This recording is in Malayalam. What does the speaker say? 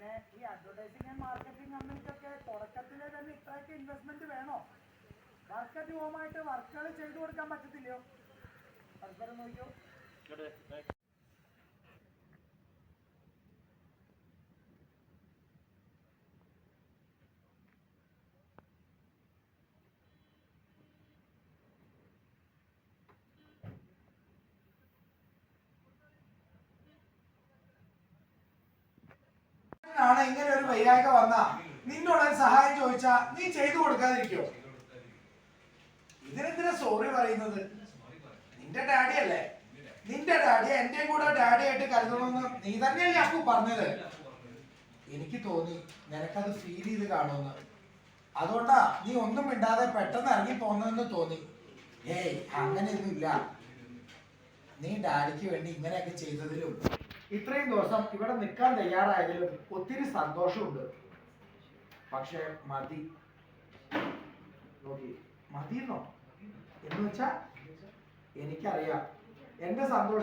പിന്നെ ഈ അഡ്വർടൈസിംഗ് ആൻഡ് മാർക്കറ്റിംഗ് കമ്പനിക്കൊക്കെ തുടക്കത്തിലെ തന്നെ ഇത്രയൊക്കെ ഇൻവെസ്റ്റ്മെന്റ് വേണോ? വർക്ക് അറ്റ് ഹോമായിട്ട് വർക്കുകൾ ചെയ്തു കൊടുക്കാൻ പറ്റത്തില്ലയോ? പരസ്പരം നോക്കിയോ. ആണ് ഇങ്ങനെ ഒരു വൈകാരിക വന്ന നിന്നോടൊരു സഹായം ചോദിച്ചാ നീ ചെയ്തു കൊടുക്കാതിരിക്കോ? ഇതിനെന്തിനാ സോറി പറയുന്നത്? നിന്റെ ഡാഡി അല്ലേ? നിന്റെ ഡാഡി എന്റെ കൂടെ ഡാഡി ആയിട്ട് കരുതണമെന്ന് നീ തന്നെയല്ലേ അപ്പു പറഞ്ഞത്? എനിക്ക് തോന്നി നിനക്കത് ഫീൽ ചെയ്ത് കാണുമെന്ന്. അതുകൊണ്ടാ നീ ഒന്നും മിണ്ടാതെ പെട്ടെന്ന് ഇറങ്ങി പോന്നെന്ന് തോന്നി. ഏയ് അങ്ങനെയൊന്നും ഇല്ല. നീ ഡാഡിക്ക് വേണ്ടി ഇങ്ങനെയൊക്കെ ചെയ്തതിലും ഇത്രയും ദിവസം ഇവിടെ നിൽക്കാൻ തയ്യാറായതിലും ഒത്തിരി സന്തോഷമുണ്ട്. പക്ഷെ മതി. നോക്കി മതിയെന്നോ എന്ന് വെച്ചാ എനിക്കറിയാം എന്റെ സന്തോഷം